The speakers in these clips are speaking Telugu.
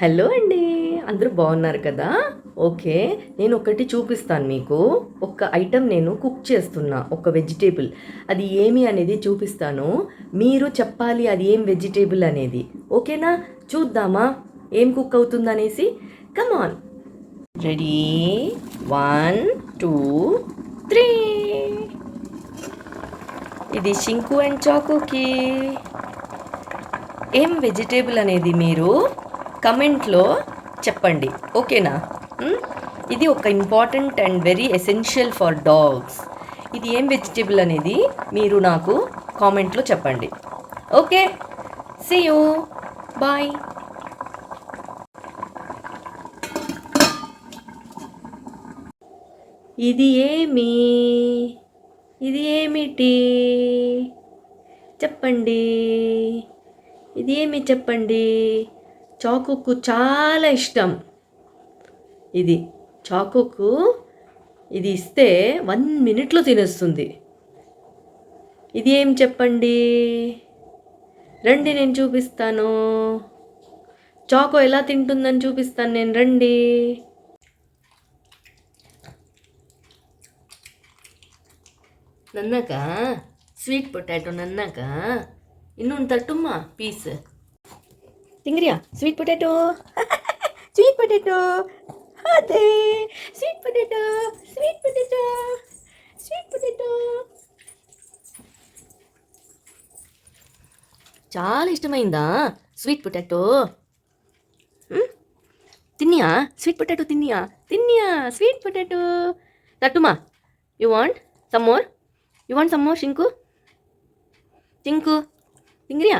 హలో అండి. అందరూ బాగున్నారు కదా? ఓకే. నేను ఒకటి చూపిస్తాను మీకు. ఒక ఐటెం నేను కుక్ చేస్తున్నా. ఒక వెజిటేబుల్. అది ఏమి అనేది చూపిస్తాను. మీరు చెప్పాలి అది ఏం వెజిటేబుల్ అనేది. ఓకేనా? చూద్దామా ఏం కుక్ అవుతుందనేసి. Come on. రెడీ 1 2 3. ఇది షింకు అండ్ చాకోకి ఏం వెజిటేబుల్ అనేది మీరు కమెంట్లో చెప్పండి. ఓకేనా? ఇది ఒక important and very essential for dogs. ఇది ఏం వెజిటేబుల్ అనేది మీరు నాకు కామెంట్లో చెప్పండి. Okay, see you, bye. ఇది ఏమి, ఇది ఏమిటి చెప్పండి. ఇది ఏమి చెప్పండి. చాకుకు చాలా ఇష్టం. ఇది చాకుకు ఇది ఇస్తే 1 మినిట్లో తినేస్తుంది. ఇది ఏం చెప్పండి. రండి నేను చూపిస్తాను. చాకో ఎలా తింటుందని చూపిస్తాను నేను. రండి. నన్నాక స్వీట్ పొటాటో నన్నాక ಇನ್ನೊಂದು ತಟ್ಟುಮ್ಮ ಪೀಸ್ ತಿಂಗ್ರಿಯಾ ಸ್ವೀಟ್ ಪೊಟ್ಯಾಟೊ ಸ್ವೀಟ್ ಪೊಟ್ಯಾಟೊ ಅದೇ sweet potato sweet potato sweet potato చాలా ఇష్టమైందా స్వీట్ పొటాటో? తిన్నియా స్వీట్ పొటాటో? తిన్నియా స్వీట్ పొటాటో? తట్టుమా. You want some more? You want some more Chinku? Chinku తింగ్రియా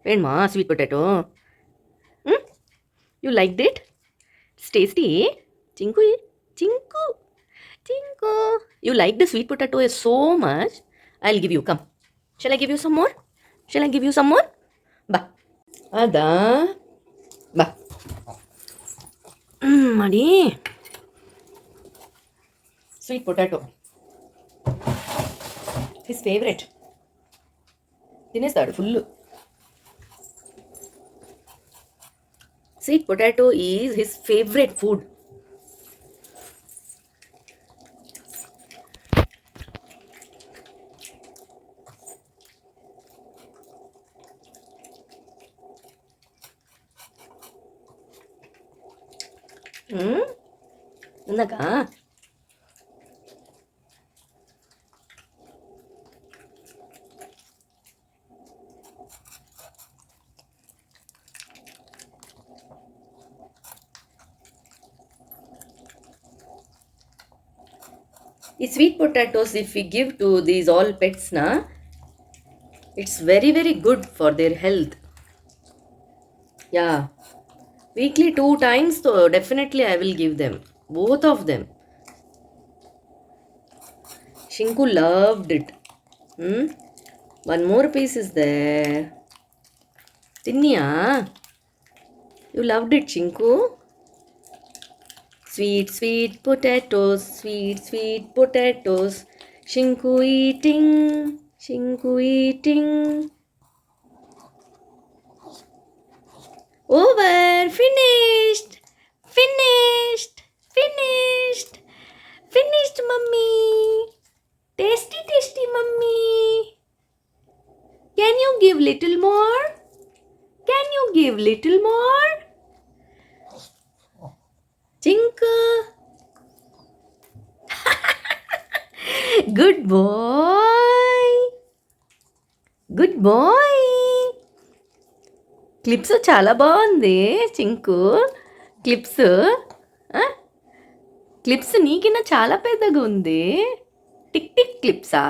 వేణ్మా sweet potato? You like it? It's tasty. Chinku Chinku Chinku you like the sweet potato so much. I will give you. Come, shall I give you some more? Shall I give you some more? బా అదా బా మరి స్వీట్ పొటాటో హిస్ ఫేవరెట్. తినేస్తాడు full. Sweet potato is his favourite food. ఇందాక ఈ sweet potatoes if you give to these all pets నా, it's very very good for their health. Yeah, weekly 2 times, so definitely I will give them, both of them. Shinku loved it. One more piece is there. Tinniya, you loved it, Shinku. Sweet sweet potatoes, sweet sweet potatoes. Shinku eating, Shinku eating. Over, finished, finished, finished, finished, mummy. Tasty, tasty, mummy. Can you give little more? Can you give little more? Chinku. Good boy. Good boy. Clips చాలా బాగుంది చింకు. క్లిప్స్ క్లిప్స్ నీకిన్నా చాలా పెద్దగా ఉంది. టిక్ టిక్ క్లిప్సా?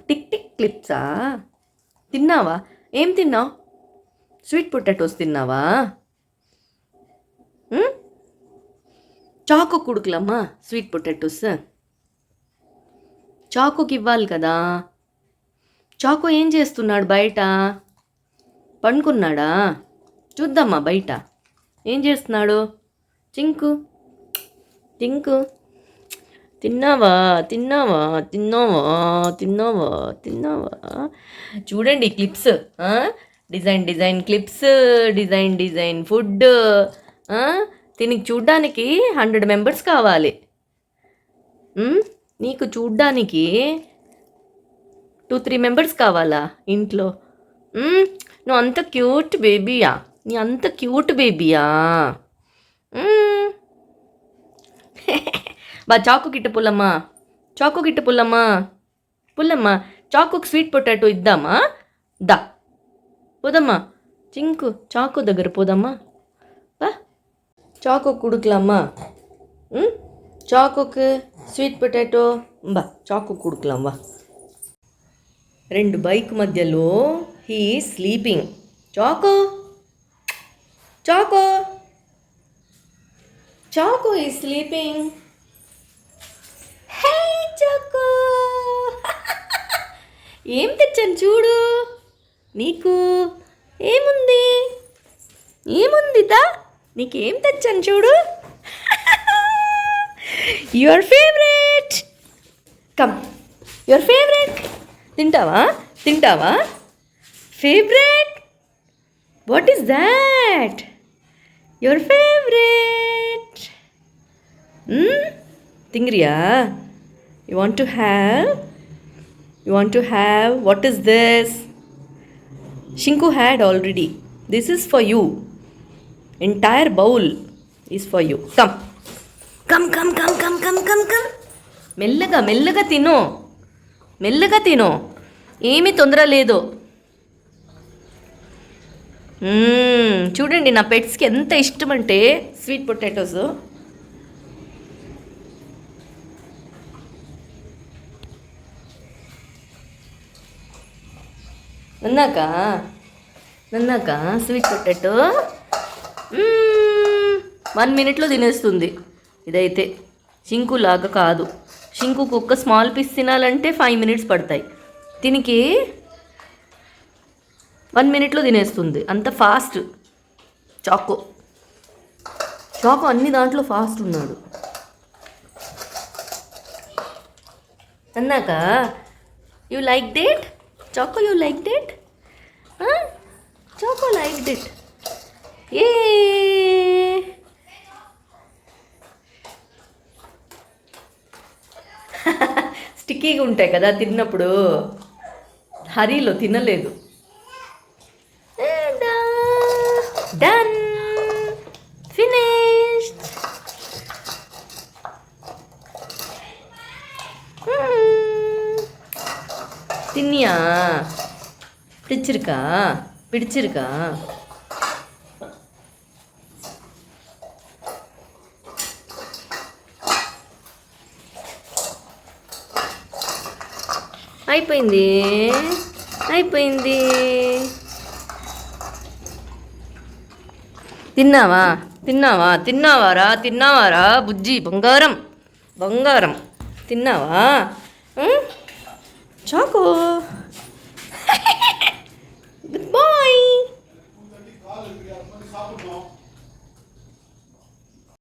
టిక్ టిక్ క్లిప్సా? తిన్నావా? ఏం తిన్నావు? స్వీట్ పొటాటోస్ తిన్నావా? చాకో కుడుకులమ్మా స్వీట్ పొటాటోస్. చాకోకి ఇవ్వాలి కదా. చాకో ఏం చేస్తున్నాడు బయట? పండుకున్నాడా? చూద్దామా బయట ఏం చేస్తున్నాడు. చింకు చింకు తిన్నావా? తిన్నావా? తిన్నావా? తిన్నావా? తిన్నావా? చూడండి clips. Design design clips, design design food. దీనికి చూడ్డానికి 100 మెంబర్స్ కావాలి. నీకు చూడ్డానికి 2-3 మెంబర్స్ కావాలా ఇంట్లో? నువ్వు అంత క్యూట్ బేబీయా? నీ అంత క్యూట్ బేబీయా? బా చాకు గిట్ట పుల్లమ్మా, చాకు గిట్ట పుల్లమ్మా, పుల్లమ్మా చాకుకి స్వీట్ పొటాటో ఇద్దామా? దా పోదమ్మా, చింకు చాకు దగ్గర పోదమ్మా. బా చాకు కుడుకలమ్మా, చాకుకి స్వీట్ పొటాటో. బా చాకు కుడుకలం వా. 2 బైక్ మధ్యలో హీ స్లీపింగ్. చాకు చాకు చాకు ఈ స్లీపింగ్. హే చాకు, ఏం తెచ్చాను చూడు. నీకు ఏముంది? ఏముందిదా? నీకేం తెచ్చాను చూడు. Your favourite. Come, your favourite. తింటావా? తింటావా? Favourite? What is that? Your favourite. తింగ్రియా? You want to have? You want to have? What is this? Shinku had already. This is for you. Entire bowl is for you. Come. Come, come, come, come, come, come, come. మెల్లగా మెల్లగా తిను, మెల్లగా తిను, ఏమీ తొందర లేదు. చూడండి నా పెట్స్కి ఎంత ఇష్టం అంటే స్వీట్ పొటాటోస్. నన్నాక స్వీట్ పొటాటో 1 మినిట్లో తినేస్తుంది. ఇదైతే షింకులాగా కాదు. షింకుకు ఒక్క స్మాల్ పీస్ తినాలంటే 5 మినిట్స్ పడతాయి. దీనికి 1 మినిట్లో తినేస్తుంది. అంత ఫాస్ట్ చాకో. చాకో అన్ని దాంట్లో ఫాస్ట్ ఉన్నాడు. అన్నాక you like date? Choco, you liked it? Huh? Choco liked it. Yay! స్టిక్కీగా ఉంటాయి కదా తిన్నప్పుడు. హరీలో తినలేదు. Done, finished. తిన్నియా? పిడిచిరుకా? అయిపోయింది. తిన్నావారా బుజ్జి బంగారం తిన్నావా? చాకో